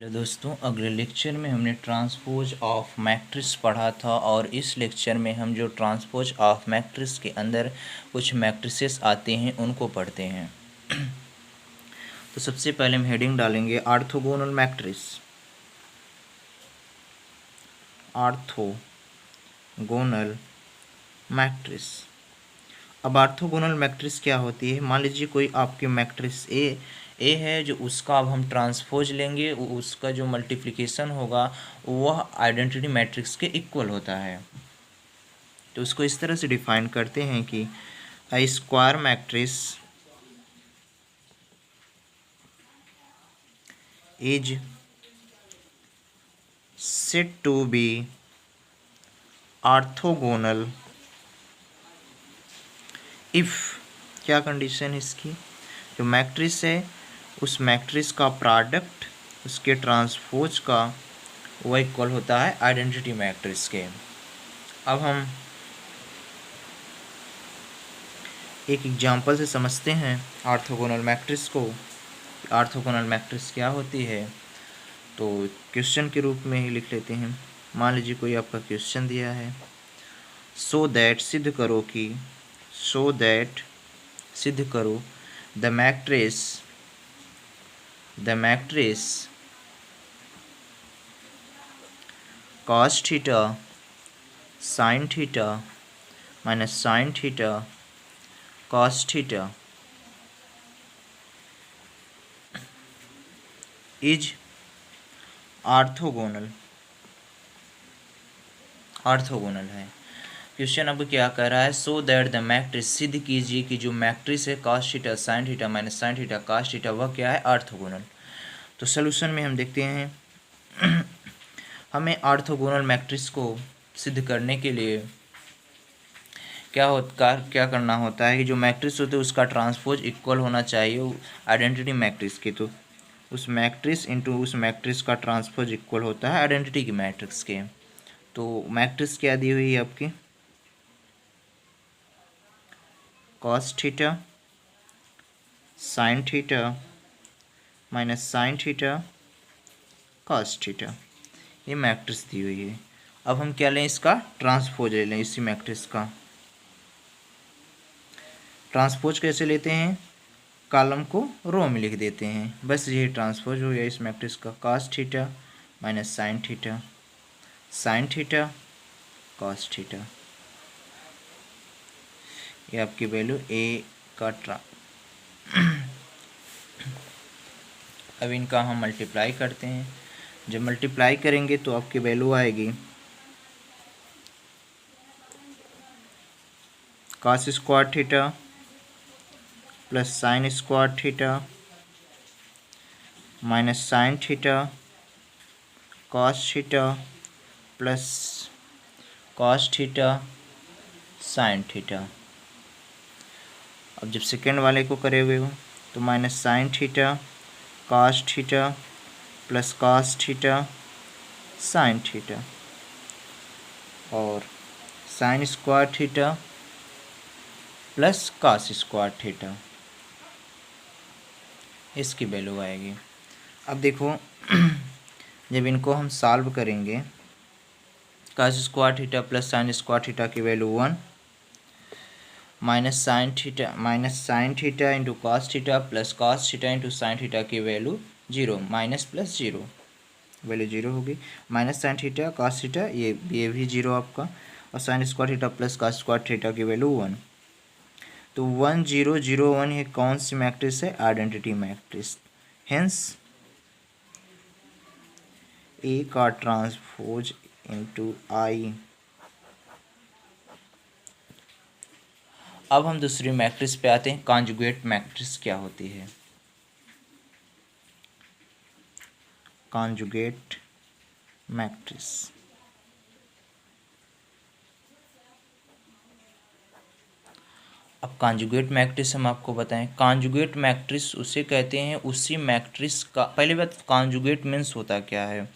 Hello दोस्तों, अगले lecture में हमने ट्रांसपोज ऑफ मैट्रिक्स पढ़ा था और इस लेक्चर में हम जो ट्रांसपोज ऑफ मैट्रिक्स के अंदर कुछ मैट्रिसेस आते हैं उनको पढ़ते हैं। तो सबसे पहले हम हेडिंग डालेंगे ऑर्थोगोनल मैट्रिक्स। Orthogonal matrix. अब ऑर्थोगोनल मैट्रिक्स क्या होती है? मान लीजिए कोई आपकी मैट्रिक्स ए है, जो उसका अब हम ट्रांसपोज लेंगे, उसका जो मल्टीप्लिकेशन होगा वह आइडेंटिटी मैट्रिक्स के इक्वल होता है। तो उसको इस तरह से डिफाइन करते हैं कि a square matrix is said to be orthogonal if, क्या कंडीशन है इसकी? जो मैट्रिक्स है उस मैट्रिक्स का प्रोडक्ट उसके ट्रांसपोज का वो इक्वल होता है आइडेंटिटी मैट्रिक्स के। अब हम एक एग्जांपल से समझते हैं ऑर्थोगोनल मैट्रिक्स को। ऑर्थोगोनल मैट्रिक्स क्या होती है, तो क्वेश्चन के रूप में ही लिख लेते हैं। मान लीजिए कोई आपका क्वेश्चन दिया है, सो दैट सिद्ध करो कि, सो दैट सिद्ध करो the matrix cos theta sin theta minus sin theta cos theta is orthogonal है। क्वेश्चन अब क्या कर रहा है, सो दैट द मैट्रिक्स, सिद्ध कीजिए कि जो मैट्रिक्स है cos theta sin theta minus sin theta cos theta वह क्या है, ऑर्थोगोनल। तो सॉल्यूशन में हम देखते हैं हमें ऑर्थोगोनल मैट्रिक्स को सिद्ध करने के लिए क्या करना होता है कि जो मैट्रिक्स होते हैं उसका ट्रांसपोज इक्वल होना चाहिए आइडेंटिटी मैट्रिक्स के। तो उस मैट्रिक्स इंटू उस मैट्रिक्स का ट्रांसपोज इक्वल होता है आइडेंटिटी की मैट्रिक्स के। तो मैट्रिक्स क्या दी हुई है आपकी, cos theta sin theta minus sin theta cos theta, ये मैट्रिक्स दी हुई है। अब हम क्या लें, इसका ट्रांसपोज ले लें। इसी मैट्रिक्स का ट्रांसपोज कैसे लेते हैं, कॉलम को रो में लिख देते हैं, बस यही ट्रांसपोज हो गया इस मैट्रिक्स का। cos theta minus sin theta sin theta cos theta, ये आपकी वैल्यू ए का अब इनका हम मल्टीप्लाई करते हैं। जब मल्टीप्लाई करेंगे तो आपकी वैल्यू आएगी cos square theta plus sin square theta minus sin theta cos theta plus cos theta sin theta. अब जब सेकेंड वाले को करे हुए हो तो minus sin theta cos theta plus cos theta sin theta और sin square theta plus cos square theta, इसकी वैल्यू आएगी। अब देखो जब इनको हम सॉल्व करेंगे, cos square theta plus sin square theta की value 1 minus sin theta into cos theta plus cos theta into sin theta की वैल्यू 0, माइनस प्लस 0, वैल्यू 0 होगी। Minus sin theta cos theta ये भी 0 आपका, और sin square theta plus cos square theta की value 1। तो 1 0 0 1 ये कौन सी मैट्रिक्स है, आइडेंटिटी मैट्रिक्स। हेंस ए का ट्रांसपोज इंटू आई। अब हम दूसरी मैट्रिक्स पे आते हैं, कॉन्जुगेट मैट्रिक्स क्या होती है। कॉन्जुगेट मैट्रिक्स, अब कॉन्जुगेट मैट्रिक्स हम आपको बताएं। कॉन्जुगेट मैट्रिक्स उसे कहते हैं, उसी मैट्रिक्स का, पहली बात कॉन्जुगेट मीन्स होता क्या है।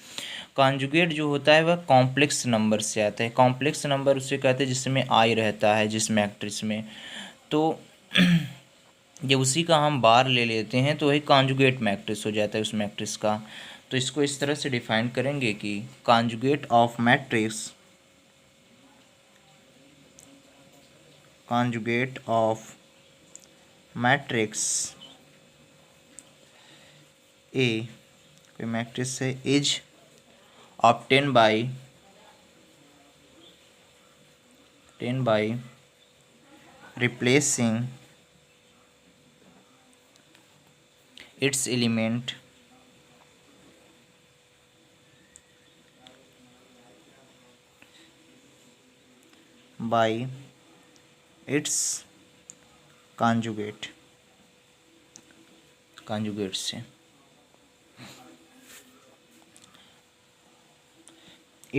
कॉन्जुगेट जो होता है वह कॉम्प्लेक्स नंबर से आता है। कॉम्प्लेक्स नंबर उसे कहते हैं जिसमें आई रहता है, जिस मैट्रिक्स में। तो जब उसी का हम बार ले लेते हैं तो वही कॉन्जुगेट मैट्रिक्स हो जाता है उस मैट्रिक्स का। तो इसको इस तरह से डिफाइन करेंगे कि conjugate of matrix, conjugate of matrix A, कोई मैट्रिक्स है, is obtain bye replacing its element by its conjugate से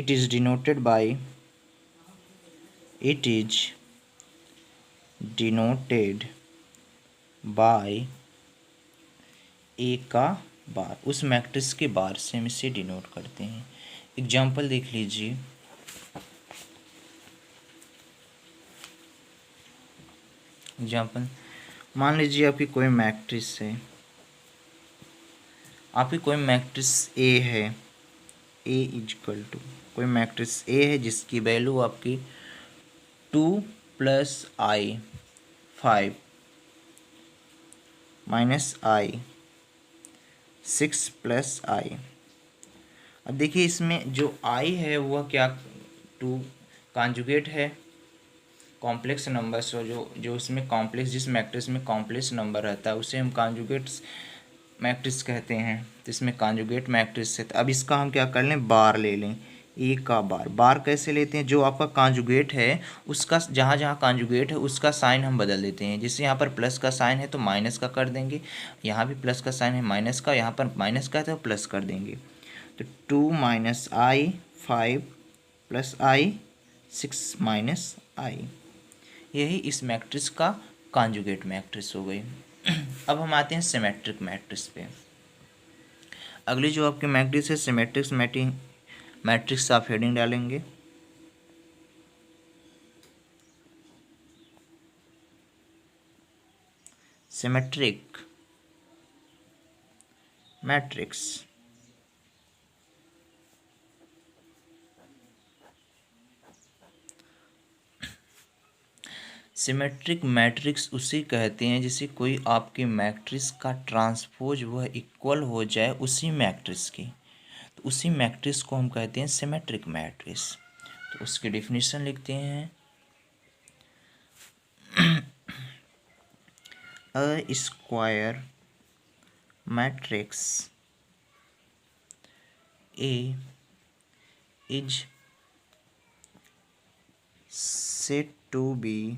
it is denoted by ए का बार, उस मैट्रिक्स के बार से हम इसे डिनोट करते हैं। एग्जाम्पल देख लीजिए, एग्जाम्पल मान लीजिए आपकी कोई मैट्रिक्स है, आपकी कोई मैट्रिक्स ए है, ए इक्वल टू कोई मैट्रिक्स ए है जिसकी वैल्यू आपकी 2 + i 5 - i 6 + i। अब देखिए इसमें जो i है वह क्या, 2 कॉन्जुगेट है कॉम्प्लेक्स नंबर से, जो उसमें कॉम्प्लेक्स, जिस मैट्रिक्स में कॉम्प्लेक्स नंबर रहता है उसे हम कॉन्जुगेट मैट्रिक्स कहते हैं। तो इसमें कॉन्जुगेट मैट्रिक्स है, तो अब इसका हम क्या कर लें, बार ले लें, ए का बार कैसे लेते हैं, जो आपका कॉन्जुगेट है उसका जहाँ जहाँ कॉन्जुगेट है उसका साइन हम बदल देते हैं। जैसे यहाँ पर प्लस का साइन है तो माइनस का कर देंगे, यहाँ भी प्लस का साइन है माइनस का, यहाँ पर माइनस का है तो प्लस कर देंगे। तो 2 - i 5 + i 6 - i, यही इस मैट्रिक्स का कॉन्जुगेट मैट्रिक्स हो गई। अब हम आते हैं सिमेट्रिक मैट्रिक्स पे। अगली जो आपकी मैट्रिक्स है सिमेट्रिक्स मैट्रिक्स, आप हेडिंग डालेंगे सिमेट्रिक मैट्रिक्स। सिमेट्रिक मैट्रिक्स उसे कहते हैं जिसे कोई आपके मैट्रिक्स का ट्रांसपोज वह इक्वल हो जाए उसी मैट्रिक्स की, तो उसी मैट्रिक्स को हम कहते हैं सिमेट्रिक मैट्रिक्स। तो उसकी डेफिनेशन लिखते हैं, अ square matrix A is said to be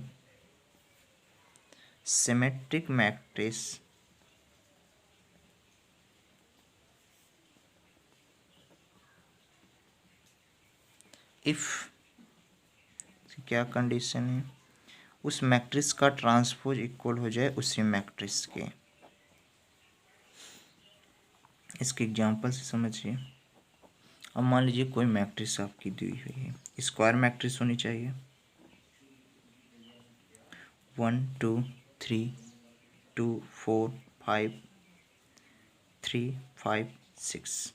symmetric matrix if, क्या कंडीशन है, उस मैट्रिक्स का ट्रांसपोज इक्वल हो जाए उसी मैट्रिक्स के। इसके एग्जांपल से समझिए। अब मान लीजिए कोई मैट्रिक्स आपकी दी हुई है, स्क्वायर मैट्रिक्स होनी चाहिए, 1 2 3 2 4 5 3 5 6।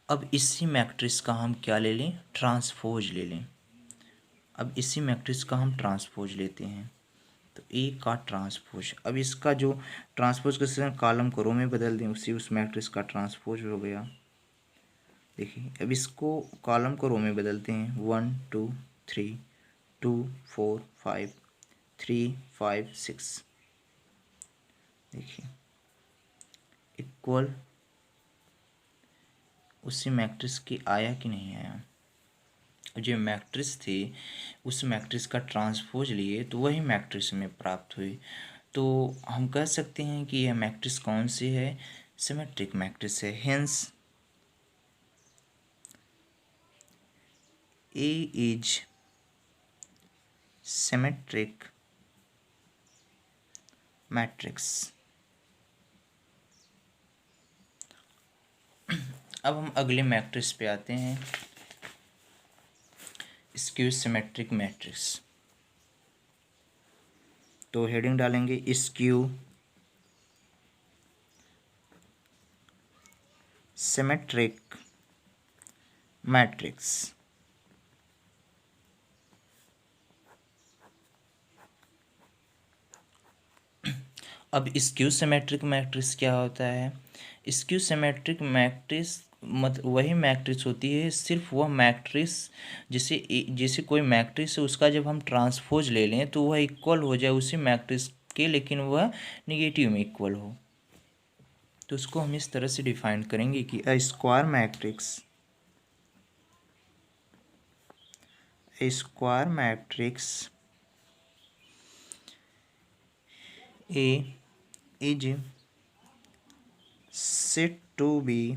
अब इसी मैट्रिक्स का हम क्या ले लें, ट्रांसपोज ले लें। अब इसी मैट्रिक्स का हम ट्रांसपोज लेते हैं, तो ए का ट्रांसपोज, अब इसका जो ट्रांसपोज का कॉलम को रो में बदल दें, उस मैट्रिक्स का ट्रांसपोज हो गया। देखिए अब इसको कॉलम को रो में बदलते हैं, 1 2 3 2 4 5 3 5 6। देखिए इक्वल उसी मैट्रिक्स की आया कि नहीं आया। जो मैट्रिक्स थी उस मैट्रिक्स का ट्रांसपोज लिए तो वही मैट्रिक्स में प्राप्त हुई। तो हम कह सकते हैं कि यह मैट्रिक्स कौन सी है, सिमेट्रिक मैट्रिक्स है। Hence A is symmetric matrix. अब हम अगले मैट्रिक्स पे आते हैं, स्क्यू सिमेट्रिक मैट्रिक्स। तो हेडिंग डालेंगे स्क्यू सिमेट्रिक मैट्रिक्स। अब स्क्यू सिमेट्रिक मैट्रिक्स क्या होता है? स्क्यू सिमेट्रिक मैट्रिक्स मतलब वही मैट्रिक्स होती है, सिर्फ वह मैट्रिक्स जैसे कोई मैट्रिक्स है उसका जब हम ट्रांसपोज ले लें तो वह इक्वल हो जाए उसी मैट्रिक्स के, लेकिन वह निगेटिव में इक्वल हो। तो उसको हम इस तरह से डिफाइन करेंगे कि a square matrix A is said to be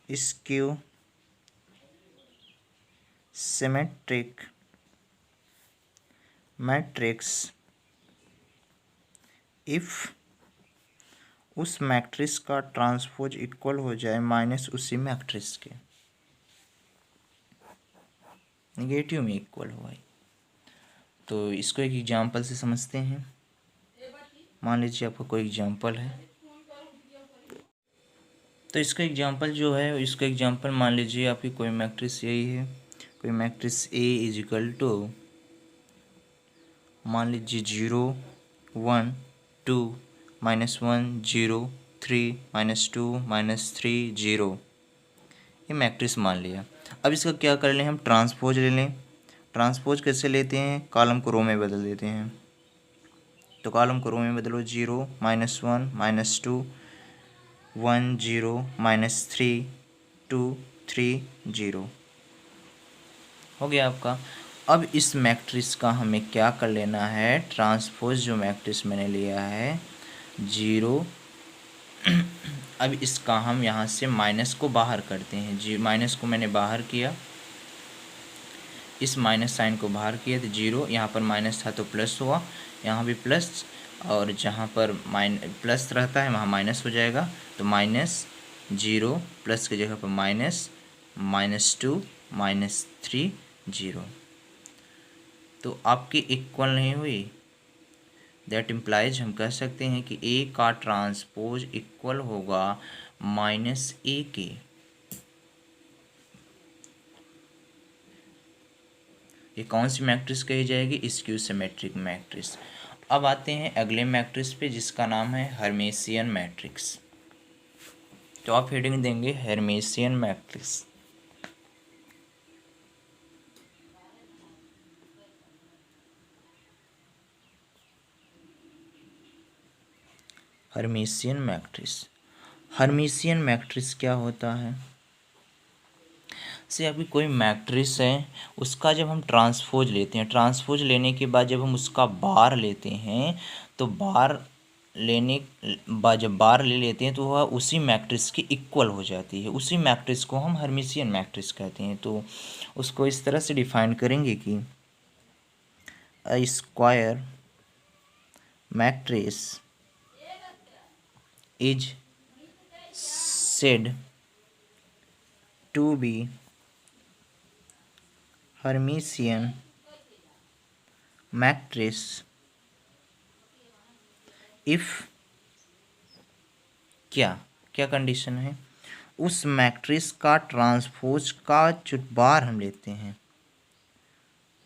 skew symmetric matrix if उस मैट्रिक्स का ट्रांसपोज इक्वल हो जाए माइनस उसी मैट्रिक्स के, नेगेटिव में इक्वल हो भाई। तो इसको एक एग्जांपल से समझते हैं। मान लीजिए आपका कोई एग्जांपल है, तो इसका एग्जांपल जो है, इसका एग्जांपल मान लीजिए आपकी कोई मैट्रिक्स यही है, कोई matrix A is equal to मान लीजिए 0 1 2 -1 0 3 -2 -3 0, ये मैट्रिक्स मान लिया। अब इसका क्या कर लें, हम ट्रांसपोज ले लें। ट्रांसपोज कैसे लेते हैं? कॉलम को रो में बदल देते हैं। तो कॉलम को रो में बदलो, 0 -1 -2 1 0 -3 2 3 0 हो गया आपका। अब इस मैट्रिक्स का हमें क्या कर लेना है, ट्रांसपोज जो मैट्रिक्स मैंने लिया है 0। अब इसका हम यहाँ से माइनस को बाहर करते हैं। जी माइनस को मैंने बाहर किया, इस माइनस साइन को बाहर किया तो 0, यहाँ पर माइनस था तो प्लस हुआ, यहाँ भी प्लस, और जहाँ पर प्लस रहता है वहाँ माइनस हो जाएगा। तो -0 प्लस की जगह पर -2 -3 0। तो आपकी इक्वल नहीं हुई। दैट इम्प्लाइज हम कह सकते हैं कि A का ट्रांसपोज इक्वल होगा -A के। ये कौन सी मैट्रिक्स कही जाएगी? Skew symmetric matrix. अब आते हैं अगले मैट्रिक्स पे जिसका नाम है हर्मिशियन मैट्रिक्स। तो आप हेडिंग देंगे Hermitian matrix. Hermitian matrix. Hermitian matrix क्या होता है? से अभी कोई मैट्रिक्स है, उसका जब हम ट्रांसपोज लेते हैं, ट्रांसपोज लेने के बाद जब हम उसका बार लेते हैं, तो बार लेने बाद जब बार ले लेते हैं तो वह उसी मैट्रिक्स की इक्वल हो जाती है। उसी मैट्रिक्स को हम हर्मिशियन मैट्रिक्स कहते हैं। तो उसको इस तरह से डिफाइन करेंगे कि a square matrix is said to be Hermitian matrix if क्या कंडीशन है? उस मैट्रिक्स का ट्रांसपोज का जो बार हम लेते हैं,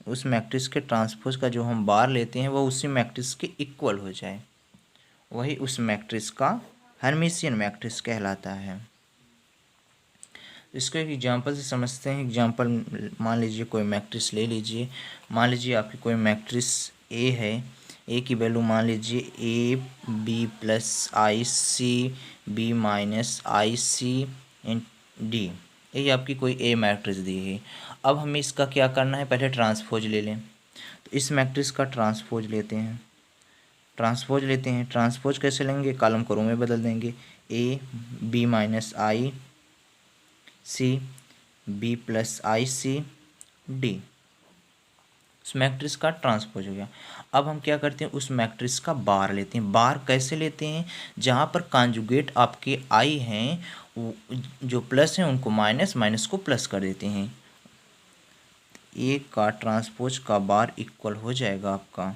उस मैट्रिक्स के ट्रांसपोज का जो हम बार लेते हैं वो उसी मैट्रिक्स के इक्वल हो जाए, वही उस मैट्रिक्स का हर्मिशियन मैट्रिक्स कहलाता है। इसको एक एग्जांपल से समझते हैं। एग्जांपल मान लीजिए कोई मैट्रिक्स ले लीजिए। मान लीजिए आपकी कोई मैट्रिक्स ए है, ए की वैल्यू मान लीजिए AB + IC B - IC D, ये आपकी कोई ए मैट्रिक्स दी है। अब हमें इसका क्या करना है, पहले ट्रांसपोज ले लें। तो इस मैट्रिक्स का ट्रांसपोज लेते हैं। ट्रांसपोज कैसे लेंगे? कॉलम को रो में बदल देंगे। AB - IC B + IC D, उस मैट्रिक्स का ट्रांसपोज हो गया। अब हम क्या करते हैं, उस मैट्रिक्स का बार लेते हैं। बार कैसे लेते हैं? जहाँ पर कॉन्जुगेट आपके आई हैं, जो प्लस हैं उनको माइनस को प्लस कर देते हैं। ए का ट्रांसपोज का बार इक्वल हो जाएगा आपका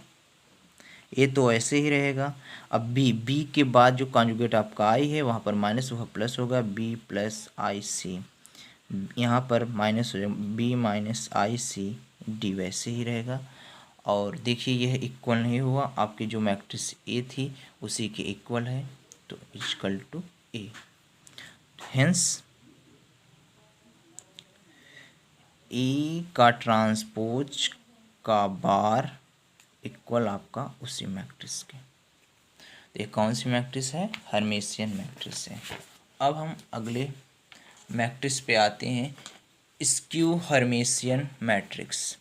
ए तो ऐसे ही रहेगा। अब बी के बाद जो कॉन्जुगेट आपका आई है वहाँ पर माइनस वह प्लस होगा, बी प्लस आई सी, यहाँ पर माइनस हो जाएगा, बी माइनस आई सी डी वैसे ही रहेगा। और देखिए यह इक्वल नहीं हुआ, आपकी जो मैट्रिक्स ए थी उसी के इक्वल है, तो equal to A. Hence A का ट्रांसपोज का बार इक्वल आपका उसी मैट्रिक्स के। तो ये कौन सी मैट्रिक्स है? हर्मिशियन मैट्रिक्स है। अब हम अगले मैट्रिक्स पे आते हैं, स्क्यू हर्मिशियन मैट्रिक्स।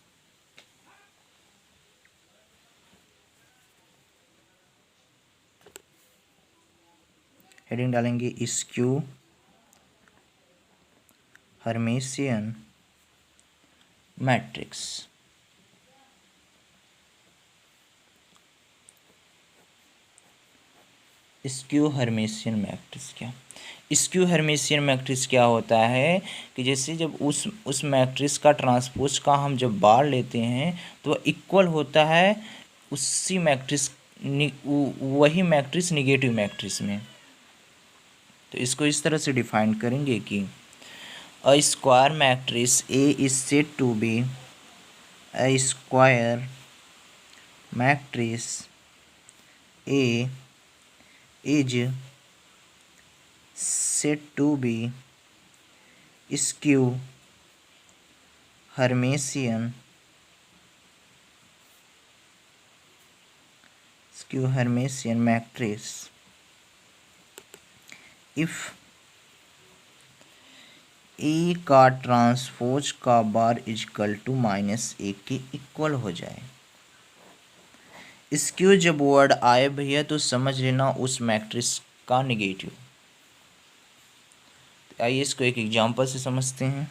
हेडिंग डालेंगे skew Hermitian matrix. Skew Hermitian matrix क्या? स्क्यू हर्मिशियन मैट्रिक्स क्या होता है कि जैसे जब उस मैट्रिक्स का ट्रांसपोज का हम जब बार लेते हैं तो इक्वल होता है उसी मैट्रिक्स, वही मैट्रिक्स निगेटिव मैट्रिक्स में। तो इसको इस तरह से डिफाइन करेंगे कि a square matrix A is said to be a square matrix A is said to be skew Hermitian matrix if A का ट्रांसपोज का bar equal to minus A के इक्वल हो जाए। स्क्यू जब वर्ड आए भैया तो समझ लेना उस मैट्रिक्स का निगेटिव। आइए इसको एक एग्जांपल से समझते हैं।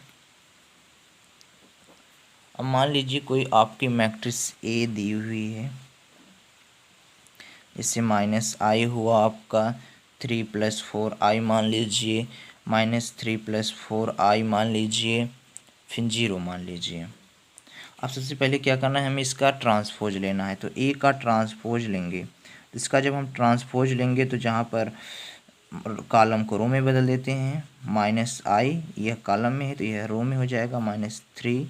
अब मान लीजिए कोई आपकी मैट्रिक्स ए दी हुई है, इससे माइनस आई हुआ आपका 3 + 4 आई मान लीजिए, -3 + 4 आई मान लीजिए, फिर 0 मान लीजिए। अब सबसे पहले क्या करना है, हमें इसका ट्रांसपोज लेना है। तो ए का ट्रांसपोज लेंगे, तो इसका जब हम ट्रांसपोज लेंगे तो जहाँ पर कॉलम को रो में बदल देते हैं, -i यह कॉलम में है तो यह रो में हो जाएगा, -3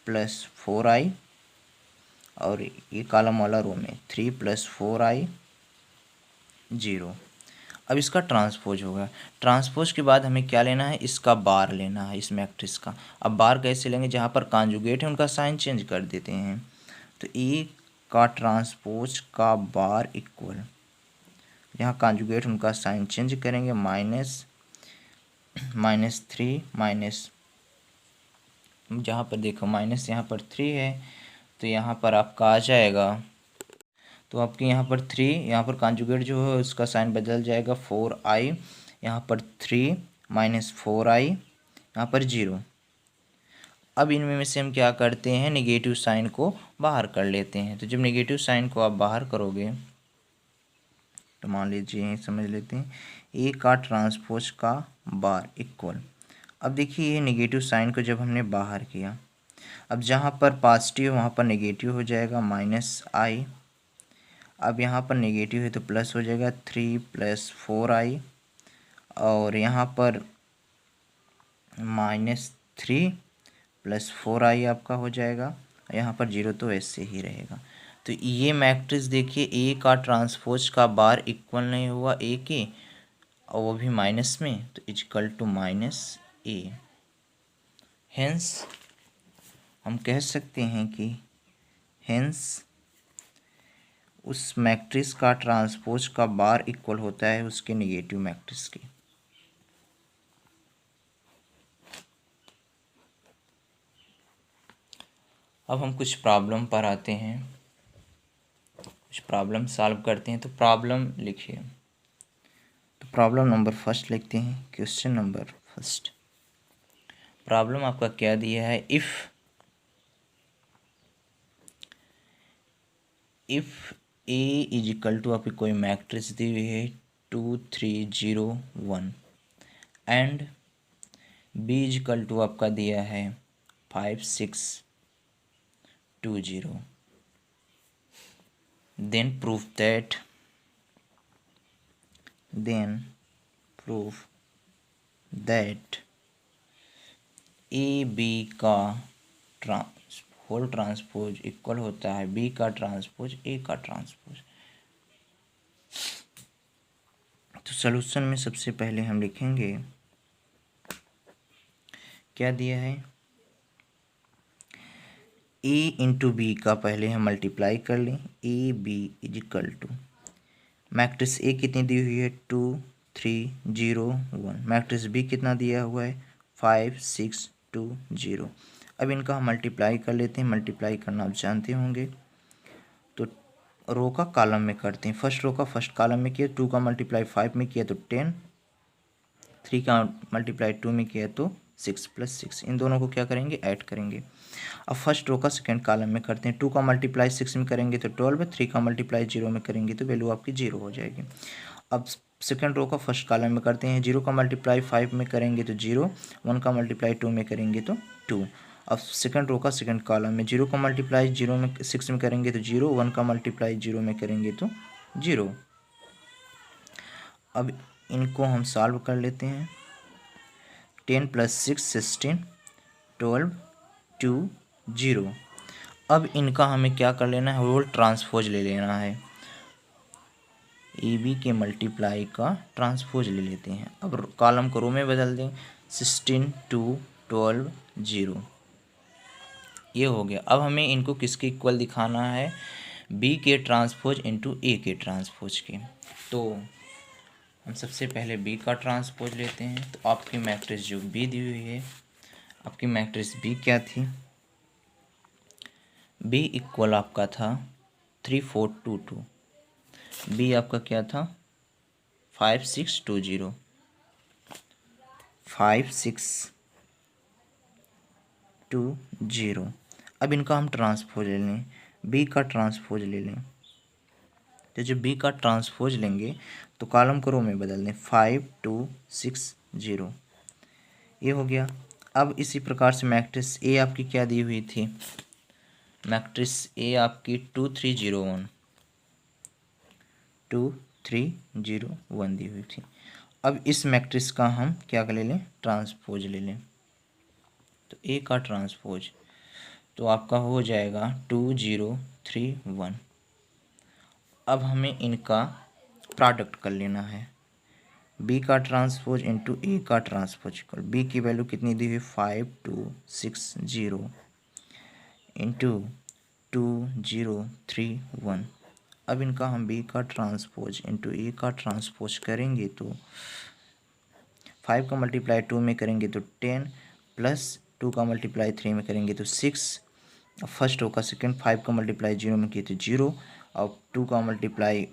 + 4i, और ये कॉलम वाला रो में 3 + 4i 0। अब इसका ट्रांसपोज होगा। ट्रांसपोज के बाद हमें क्या लेना है, इसका बार लेना है इस मैट्रिक्स का। अब बार कैसे लेंगे, जहाँ पर कॉन्जुगेट है उनका साइन चेंज कर देते हैं। तो ए का ट्रांसपोज का बार इक्वल, यहाँ कॉन्जुगेट उनका साइन चेंज करेंगे, -3 माइनस, जहाँ पर देखो माइनस यहाँ पर 3 है तो यहाँ पर आपका आ जाएगा, तो आपके यहाँ पर 3, यहाँ पर कॉन्जुगेट जो है उसका साइन बदल जाएगा 4i, यहाँ पर 3 - 4i, यहाँ पर 0। अब इनमें में से हम क्या करते हैं, निगेटिव साइन को बाहर कर लेते हैं। तो जब निगेटिव साइन को आप बाहर करोगे तो मान लीजिए यहीं समझ लेते हैं, ए का ट्रांसपोज का बार इक्वल। अब देखिए ये निगेटिव साइन को जब हमने बाहर किया, अब जहाँ पर पॉजिटिव वहाँ पर निगेटिव हो जाएगा, -i। अब यहाँ पर नेगेटिव है तो प्लस हो जाएगा, 3 + 4i, और यहाँ पर -3 + 4i आपका हो जाएगा, यहाँ पर 0 तो ऐसे ही रहेगा। तो ये मैट्रिक्स देखिए, ए का ट्रांसपोज का बार इक्वल नहीं हुआ ए के, और वो भी माइनस में, तो इक्वल टू -a। हेंस हम कह सकते हैं कि हेंस उस मैट्रिक्स का ट्रांसपोज का बार इक्वल होता है उसके निगेटिव मैट्रिक्स के। अब हम कुछ प्रॉब्लम पर आते हैं, कुछ प्रॉब्लम सॉल्व करते हैं। तो प्रॉब्लम लिखिए। तो प्रॉब्लम नंबर फर्स्ट लिखते हैं, क्वेश्चन नंबर फर्स्ट। प्रॉब्लम आपका क्या दिया है, if A is equal to, आपकी कोई मैट्रिक्स दी हुई है 2 3 0 1, and B is equal to आपका दिया है 5 6 2 0। then prove that A B का होल ट्रांसपोज इक्वल होता है बी का ट्रांसपोज ए का ट्रांसपोज। तो सॉल्यूशन में सबसे पहले हम लिखेंगे क्या दिया है, ए इंटू बी का पहले हम मल्टीप्लाई कर लें, A B is equal to matrix A कितनी दी हुई है 2 3 0 1, मैट्रिक्स बी कितना दिया हुआ है 5 6 2 0। अब इनका हम मल्टीप्लाई कर लेते हैं, मल्टीप्लाई करना आप जानते होंगे। तो रो का कॉलम में करते हैं, फर्स्ट रो का फर्स्ट कॉलम में किया 2 का मल्टीप्लाई 5 में किया तो 10, 3 का मल्टीप्लाई 2 में किया तो 6 + 6, इन दोनों को क्या करेंगे ऐड करेंगे। अब फर्स्ट रो का सेकंड कॉलम में करते हैं, 2 का मल्टीप्लाई 6 में करेंगे तो 12, 3 का मल्टीप्लाई 0 में करेंगे तो वैल्यू आपकी 0 हो जाएगी। अब सेकंड रो का फर्स्ट कॉलम में करते हैं, 0 का मल्टीप्लाई 5 में करेंगे तो 0, 1 का मल्टीप्लाई 2 में करेंगे तो 2। अब सेकंड रो का सेकंड कॉलम में 0 का मल्टीप्लाई 0 में 6 में करेंगे तो 0, 1 का मल्टीप्लाई 0 में करेंगे तो 0। अब इनको हम सॉल्व कर लेते हैं, 10 + 6 16 12 2 0। अब इनका हमें क्या कर लेना है, होल ट्रांसपोज ले लेना है, ए बी के मल्टीप्लाई का ट्रांसपोज ले लेते हैं। अब कॉलम को रो में बदल दें, 16 2 12 0, ये हो गया। अब हमें इनको किसके इक्वल दिखाना है, बी के ट्रांसपोज इंटू ए के ट्रांसपोज के। तो हम सबसे पहले बी का ट्रांसपोज लेते हैं, तो आपकी मैट्रिक्स जो बी दी हुई है, आपकी मैट्रिक्स बी क्या थी, बी इक्वल आपका था 3 4 2 2, बी आपका क्या था 5 6 2 0, 5 6 2 0। अब इनका हम ट्रांसपोज ले लें, बी का ट्रांसपोज ले लें, तो जब बी का ट्रांसपोज लेंगे तो कॉलम को रो में बदल दें, 5 2 6 0, ये हो गया। अब इसी प्रकार से मैट्रिक्स ए आपकी क्या दी हुई थी, मैट्रिक्स ए आपकी 2 3 0 1, 2 3 0 1 दी हुई थी। अब इस मैट्रिक्स का हम क्या कर ले लें, ट्रांसपोज ले लें, तो ए का ट्रांसपोज तो आपका हो जाएगा 2 0 3 1। अब हमें इनका प्रोडक्ट कर लेना है, बी का ट्रांसपोज इंटू ए का ट्रांसपोज, बी की वैल्यू कितनी दी हुई 5 2 6 0 इंटू 2 0 3 1। अब इनका हम बी का ट्रांसपोज इंटू ए का ट्रांसपोज करेंगे तो 5 का मल्टीप्लाई 2 में करेंगे तो 10, प्लस 2 का मल्टीप्लाई 3 में करेंगे तो 6। अब फर्स्ट रो का सेकंड 5 का मल्टीप्लाई 0 में किए तो 0, अब 2 का मल्टीप्लाई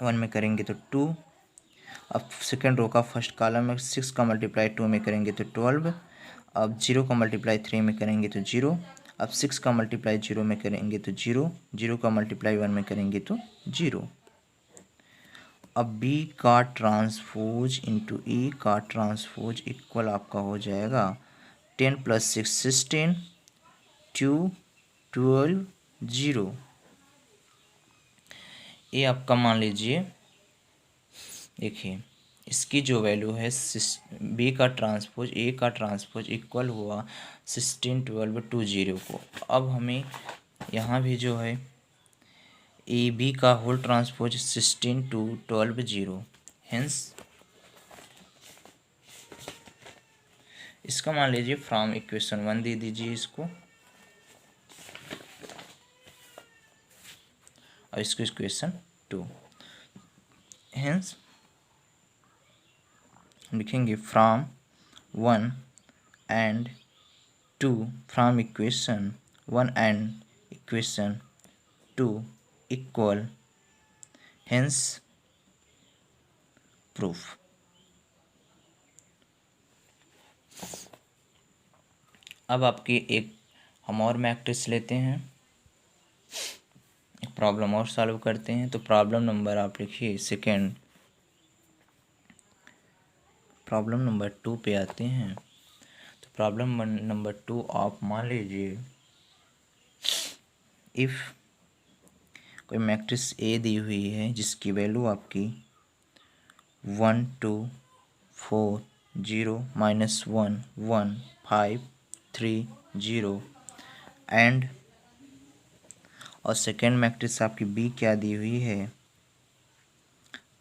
1 में करेंगे तो 2। अब सेकंड रो का फर्स्ट कॉलम में 6 का मल्टीप्लाई 2 में करेंगे तो 12, अब 0 का मल्टीप्लाई 3 में करेंगे तो 0, अब 6 का मल्टीप्लाई 0 में करेंगे तो 0, 0 का मल्टीप्लाई 1 में करेंगे तो 0। अब बी का ट्रांसपोज इंटू ए का ट्रांसपोज इक्वल आपका हो जाएगा 10 + 6 16 2 12 0। ये आपका मान लीजिए, देखिए इसकी जो वैल्यू है बी का ट्रांसपोज ए का ट्रांसपोज इक्वल हुआ 16 12 2 0 को। अब हमें यहाँ भी जो है ए बी का होल ट्रांसपोज 16 2 12 0, हेंस इसका मान लीजिए फ्रॉम इक्वेशन 1 दे दीजिए इसको, और इसको इक्वेशन 2, हेंस लिखेंगे from 1 and 2, from equation 1 and equation 2 equal, hence proof. अब आपके एक हम और मैट्रिक्स लेते हैं, एक प्रॉब्लम और सॉल्व करते हैं। तो प्रॉब्लम नंबर आप लिखिए सेकेंड, प्रॉब्लम नंबर 2 पे आते हैं। तो प्रॉब्लम नंबर 2 आप मान लीजिए, इफ़ कोई मैट्रिक्स ए दी हुई है जिसकी वैल्यू आपकी 1 2 4 0 -1 1 5 3 0 एंड और सेकेंड मैट्रिक्स आपकी बी क्या दी हुई है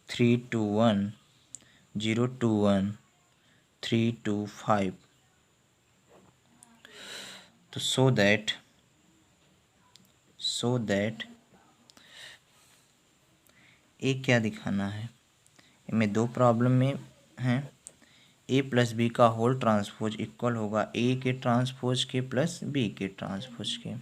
3 2 1 0 2 1 3 2 5। तो सो दैट ए क्या दिखाना है, इनमें दो प्रॉब्लम में हैं। ए प्लस बी का होल ट्रांसपोज इक्वल होगा ए के ट्रांसपोज के प्लस बी के ट्रांसपोज के,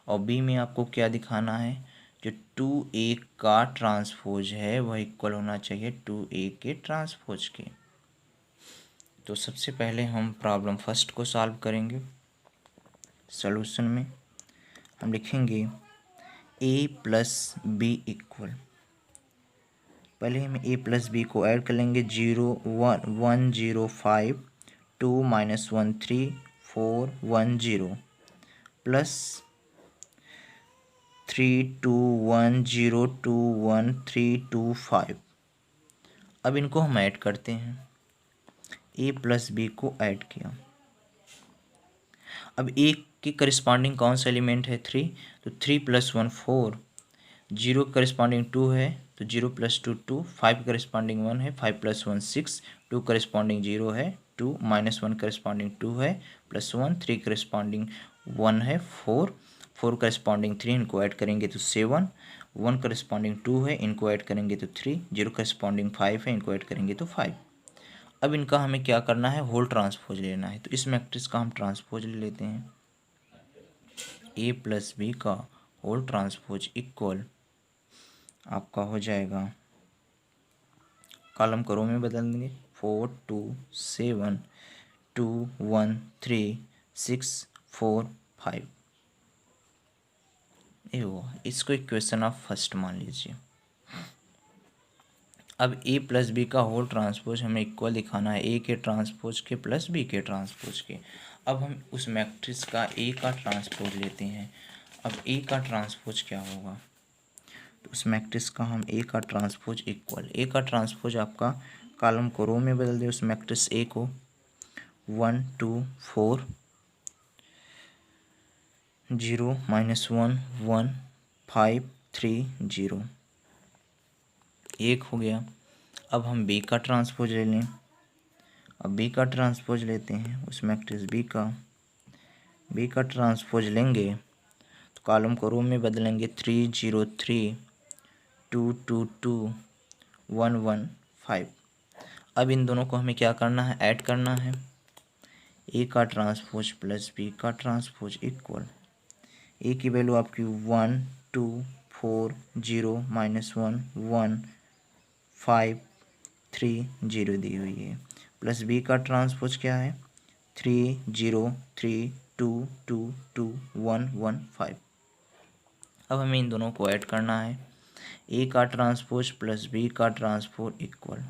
और बी में आपको क्या दिखाना है, जो 2a का ट्रांसपोज है वह इक्वल होना चाहिए 2a के ट्रांसपोज के। तो सबसे पहले हम प्रॉब्लम फर्स्ट को सॉल्व करेंगे। सॉल्यूशन में हम लिखेंगे a प्लस बी इक्वल, पहले हम a प्लस बी को ऐड कर लेंगे 0 1 1 0 5 2 -1 3 4 1 0 प्लस 3 2 1 0 2 1 3 2 5। अब इनको हम ऐड करते हैं, a प्लस बी को ऐड किया। अब a के करस्पॉन्डिंग कौन सा एलिमेंट है 3, तो 3 + 1 4, 0 करस्पॉन्डिंग 2 है तो 0 + 2 2, 5 करस्पॉन्डिंग 1 है 5 + 1 6, 2 करस्पॉन्डिंग 0 है 2, -1 करस्पॉन्डिंग 2 है +1, 3 करस्पॉन्डिंग 1 है 4, 4 करस्पॉन्डिंग 3, इनको ऐड करेंगे तो 7, 1 करस्पॉन्डिंग 2 है इनको ऐड करेंगे तो 3, 0 करस्पॉन्डिंग 5 है इनको ऐड करेंगे तो 5। अब इनका हमें क्या करना है, होल ट्रांसपोज लेना है। तो इस मैट्रिक्स का हम ट्रांसपोज ले लेते हैं, ए प्लस बी का होल ट्रांसपोज इक्वल आपका हो जाएगा, कॉलम को रो में बदल देंगे 4 2 7 2 1 3 6 4 5। ये हुआ, इसको इक्वेशन ऑफ फर्स्ट मान लीजिए। अब ए प्लस बी का होल ट्रांसपोज हमें इक्वल दिखाना है ए के ट्रांसपोज के प्लस बी के ट्रांसपोज के। अब हम उस मैट्रिक्स का ए का ट्रांसपोज लेते हैं। अब ए का ट्रांसपोज क्या होगा, तो उस मैट्रिक्स का हम ए का ट्रांसपोज इक्वल, ए का ट्रांसपोज आपका कॉलम को रो में बदल दे उस मैट्रिक्स ए को 1 2 4 0 -1 1 5 3 0, एक हो गया। अब हम बी का ट्रांसपोज ले लें, अब बी का ट्रांसपोज लेते हैं उस मैट्रिक्स बी का ट्रांसपोज लेंगे तो कॉलम को रो में बदलेंगे 3 0 3 2 2 2 1 1 5। अब इन दोनों को हमें क्या करना है, ऐड करना है, ए का ट्रांसपोज प्लस बी का ट्रांसपोज इक्वल, ए की वैल्यू आपकी 1 2 4 0 -1 1 5 3 0 दी हुई है, प्लस बी का ट्रांसपोज क्या है 3 0 3 2 2 2 1 1 5। अब हमें इन दोनों को ऐड करना है, ए का ट्रांसपोज प्लस बी का ट्रांसपोज इक्वल।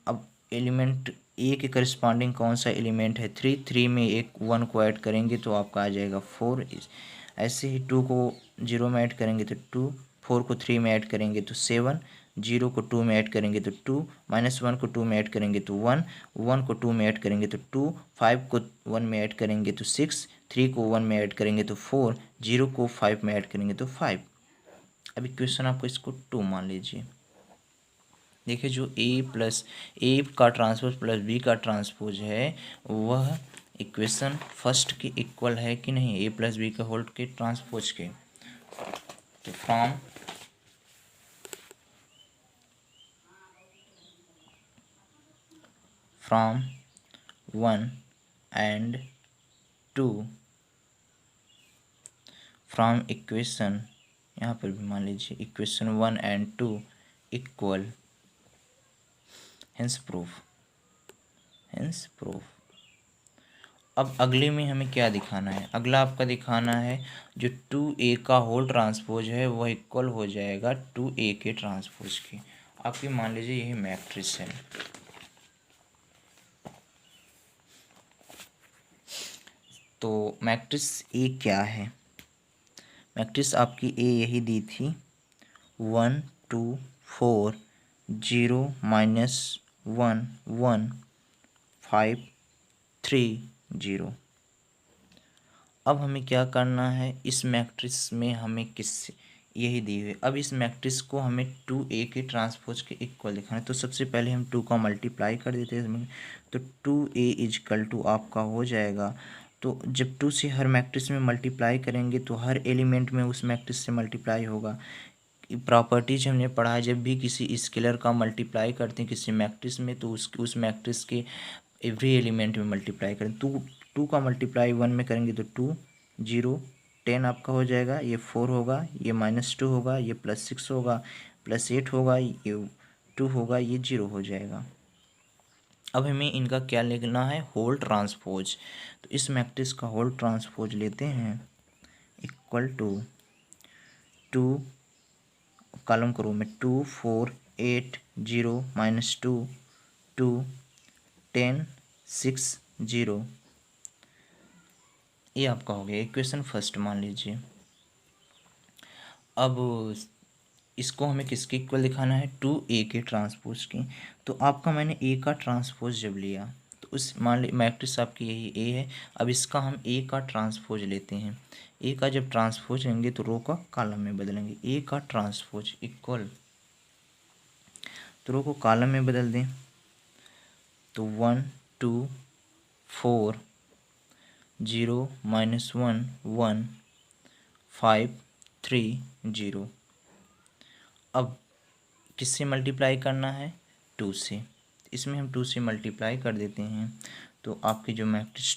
अब एलिमेंट ए के करस्पॉन्डिंग कौन सा एलिमेंट है 3, 3 में एक 1 को ऐड करेंगे तो आपका आ जाएगा 4। ऐसे ही 2 को 0 में ऐड करेंगे तो 2, 4 को 3 में ऐड करेंगे तो 7, 0 को 2 में ऐड करेंगे तो 2, -1 को 2 में ऐड करेंगे तो 1, 1 को 2 में ऐड करेंगे तो 2, 5 को 1 में ऐड करेंगे तो 6, 3 को 1 में ऐड करेंगे तो 4, 0 को 5 में ऐड करेंगे तो 5। अब इक्वेशन आपको इसको 2 मान लीजिए। देखिए जो ए का ट्रांसपोज प्लस बी का ट्रांसपोज है वह इक्वेशन फर्स्ट के इक्वल है कि नहीं, ए प्लस बी का होल के ट्रांसपोज के। तो फ्रॉम 1 and 2, फ्रॉम इक्वेशन, यहाँ पर भी मान लीजिए equation 1 and 2 equal, hence proof. अब अगले में हमें क्या दिखाना है, अगला आपका दिखाना है जो 2a का होल ट्रांसपोज है वह इक्वल हो जाएगा 2a के ट्रांसपोज के। आपकी मान लीजिए यही मैट्रिक्स है, तो मैट्रिक्स ए क्या है, मैट्रिक्स आपकी ए यही दी थी 1 2 4 0 -1 1 5 3 0। अब हमें क्या करना है, इस मैट्रिक्स में हमें यही दी हुई, अब इस मैट्रिक्स को हमें 2A के ट्रांसपोज के इक्वल दिखाना है। तो सबसे पहले हम 2 का मल्टीप्लाई कर देते हैं इसमें, तो 2A इजकल टू आपका हो जाएगा। तो जब 2 से हर मैट्रिक्स में मल्टीप्लाई करेंगे तो हर एलिमेंट में उस मैट्रिक्स से मल्टीप्लाई होगा। प्रॉपर्टीज हमने पढ़ा है, जब भी किसी स्केलर का मल्टीप्लाई करते हैं किसी मैट्रिक्स में तो उस मैट्रिक्स के एवरी एलिमेंट में मल्टीप्लाई करें। टू का मल्टीप्लाई 1 में करेंगे तो 2 0 10 आपका हो जाएगा, ये 4 होगा, ये -2 होगा, ये +6 होगा, +8 होगा, ये 2 होगा, ये 0 हो जाएगा। अब हमें इनका क्या लिखना है, होल ट्रांसपोज। तो इस मैट्रिक्स का होल ट्रांसपोज लेते हैं, इक्वल टू 2 कॉलम करो में 2 4 8 0 -2 2 10 6 0। ये आपका हो गया इक्वेशन फर्स्ट मान लीजिए। अब इसको हमें किसके इक्वल दिखाना है, 2A के ट्रांसपोज की। तो आपका मैंने A का ट्रांसपोज जब लिया तो उस मान ली मैट्रिक्स आपकी यही A है। अब इसका हम A का ट्रांसपोज लेते हैं। A का जब ट्रांसपोज लेंगे तो रो का कॉलम में बदलेंगे। A का ट्रांसपोज इक्वल, तो रो को कॉलम में बदल दें तो 1 2 4 0 -1 1 5 3 0। अब किससे मल्टीप्लाई करना है, 2 से। इसमें हम 2 से मल्टीप्लाई कर देते हैं तो आपकी जो मैट्रिक्स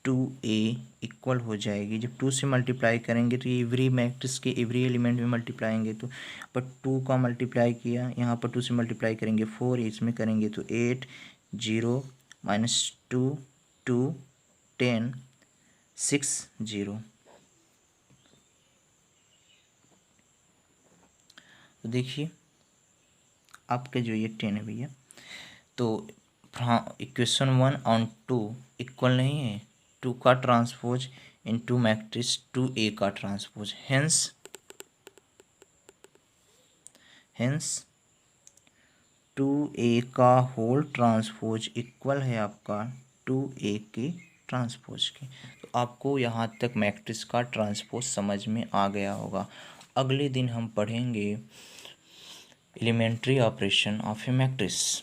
2A इक्वल हो जाएगी। जब 2 से मल्टीप्लाई करेंगे तो ये एवरी मैट्रिक्स के एवरी एलिमेंट में मल्टीप्लाएंगे, तो पर 2 का मल्टीप्लाई किया, यहाँ पर 2 से मल्टीप्लाई करेंगे 4, इसमें करेंगे तो 8 0 -2 2 10 6 0। तो देखिए आपके जो ये 10 है भैया, तो इक्वेशन 1 और 2 इक्वल नहीं है। 2 का ट्रांसपोज इनटू मैट्रिक्स 2A का ट्रांसपोज, हेंस 2A का होल ट्रांसपोज इक्वल है आपका 2A के ट्रांसपोज के। तो आपको यहाँ तक मैट्रिक्स का ट्रांसपोज समझ में आ गया होगा। अगले दिन हम पढ़ेंगे elementary operation of a matrix.